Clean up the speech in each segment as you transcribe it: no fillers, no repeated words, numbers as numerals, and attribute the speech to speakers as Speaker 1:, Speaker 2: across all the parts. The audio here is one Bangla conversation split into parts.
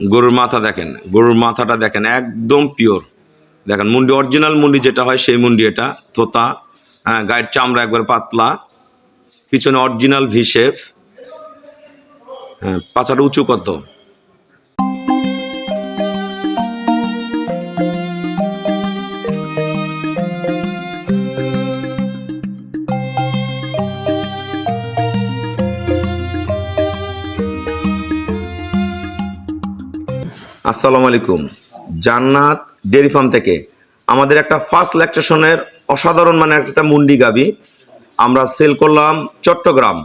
Speaker 1: গরুর মাথা দেখেন, গরুর মাথাটা দেখেন একদম পিওর। দেখেন মুন্ডি, অরিজিনাল মুন্ডি যেটা হয় সেই মুন্ডি এটা, থোতা। হ্যাঁ, গায়ের চামড়া একবার পাতলা, পিছনে অরিজিনাল ভি শেপ। হ্যাঁ, পাছাটা উঁচু কত। আসসালামু আলাইকুম। জান্নাত ডেয়ারি ফার্ম থেকে আমাদের একটা ফার্স্ট ল্যাকটেশনের অসাধারণ মানে একটা মুন্ডি গাবি আমরা সেল করলাম চট্টগ্রাম।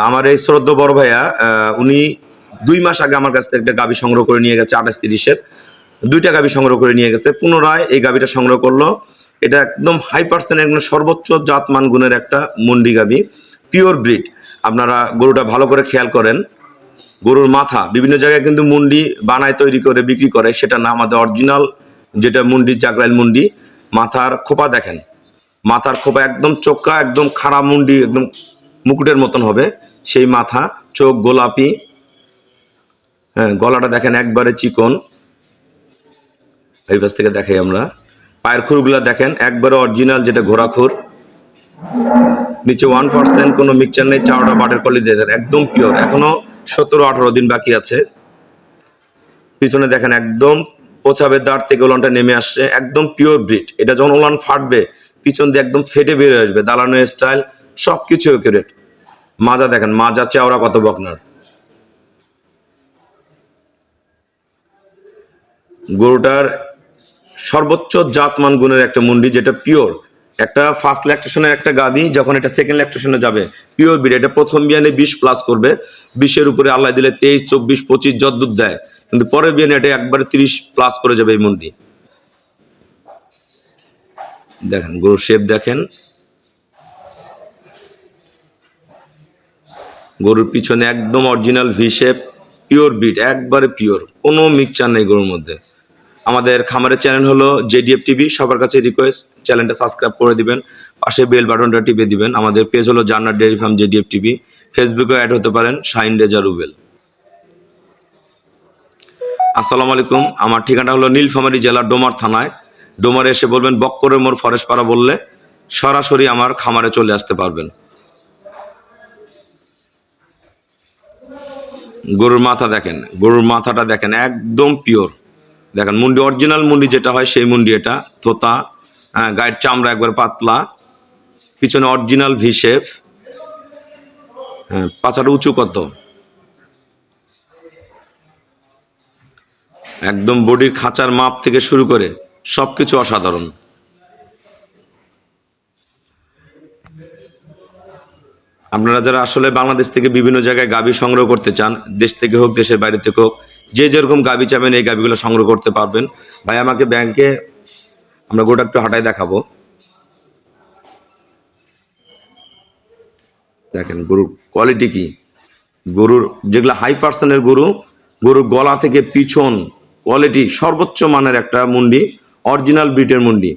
Speaker 1: আমার এই শ্রদ্ধ বড় ভাইয়া উনি 2 মাস আগে আমার কাছ থেকে একটা গাবি সংগ্রহ করে নিয়ে গেছে, 28-30-এর 2টা গাবি সংগ্রহ করে নিয়ে গেছে। পুনরায় এই গাবিটা সংগ্রহ করলো। এটা একদম 100% একদম সর্বোচ্চ জাতমান গুণের একটা মুন্ডি গাবি, পিওর ব্রিড। আপনারা গরুটা ভালো করে খেয়াল করেন। গরুর মাথা বিভিন্ন জায়গায় কিন্তু মুন্ডি বানায়, তৈরি করে বিক্রি করে, সেটা না। আমাদের অরিজিনাল যেটা মুন্ডি, জাগরাইল মুন্ডি। মাথার খোপা দেখেন, মাথার খোপা একদম চোখা, একদম খারাপ মুন্ডি, একদম মুকুটের মতন হবে সেই মাথা। চোখ গোলাপি। হ্যাঁ, গলাটা দেখেন একবারে চিকন। এই পাশ থেকে দেখাই আমরা। পায়ের খুরগুলা দেখেন একবারে অরিজিনাল, যেটা ঘোড়া খুর। নিচে 1% কোনো মিক্সচার নেই। চারটা বাটের কলি দেখেন একদম পিওর। এখনো 17-18 দিন বাকি আছে। পিছনে দেখেন একদম পোছাবের দাঁড় থেকে ওলানটা নেমে আসছে, একদম পিওর ব্রিড। এটা যখন ওলান ফাটবে পিছন দিয়ে একদম ফেটে বেরিয়ে আসবে, দালানের স্টাইল সবকিছু একুরেট। মাজা দেখেন, মাজা চাওড়া কত বকনার। গরুটার সর্বোচ্চ জাতমান গুণের একটা মুন্ডি, যেটা পিওর। একটা ফার্স্ট ল্যাকটেশনের একটা গাভী যখন এটা সেকেন্ড ল্যাকটেশনে যাবে, পিওর ব্রিড। এটা প্রথম বিয়ানে 20+ করবে, 20-এর উপরে আল্লাহ দিলে 23, 24, 25 যদ্দূর দেয়, কিন্তু পরের বিয়ানে এটা একবারে 30+ করে যাবে এই মুন্ডি। দেখেন গরুর শেপ দেখেন, গরুর পিছনে একদম original V shape, pure breed, একবারে পিওর, কোনো মিক্সচার নেই গরুর মধ্যে। আমাদের খামারের চ্যানেল হলো জেডিএফ টিভি। সবার কাছে রিকোয়েস্ট, চ্যানেলটা সাবস্ক্রাইব করে দিবেন, পাশে বেল বাটনটা টিপে দিবেন। আমাদের পেজ হলো জান্নাত ডেয়ারি ফার্ম জেডিএফ টিভি। ফেসবুকে অ্যাড হতে পারেন শাহিন রেজা রুবেল। আসসালামু আলাইকুম। আমার ঠিকানা হলো নীলফামারী জেলার ডোমার থানায়। ডোমারে এসে বলবেন বক্করের মোড় ফরেস্ট পাড়া বললে সরাসরি আমার খামারে চলে আসতে পারবেন। গরুর মাথা দেখেন, গরুর মাথাটা দেখেন একদম পিওর। দেখেন মুন্ডি, অরিজিনাল মুন্ডি যেটা হয় সেই মুন্ডি এটা, থোতা। গায়ের চামড়া একবার পাতলা, পিছনে অরিজিনাল ভি শেপ। হ্যাঁ, পাছাটা উঁচু কত। একদম বডির খাঁচার মাপ থেকে শুরু করে সবকিছু অসাধারণ। আপনারা যারা আসলে বাংলাদেশ থেকে বিভিন্ন জায়গায় গাভী সংগ্রহ করতে চান, দেশ থেকে হোক দেশের বাইরে থেকে হোক, যে যেরকম গাভী চাবেন এই গাভীগুলো সংগ্রহ করতে পারবেন। ভাই আমাকে ব্যাংকে আমরা গোটা একটু হাঁটায় দেখাবো। দেখেন গরুর কোয়ালিটি কি। গরুর যেগুলো 100% গরু, গরুর গলা থেকে পিছন কোয়ালিটি সর্বোচ্চ মানের একটা মুন্ডি, অরিজিনাল ব্রিটের মুন্ডি।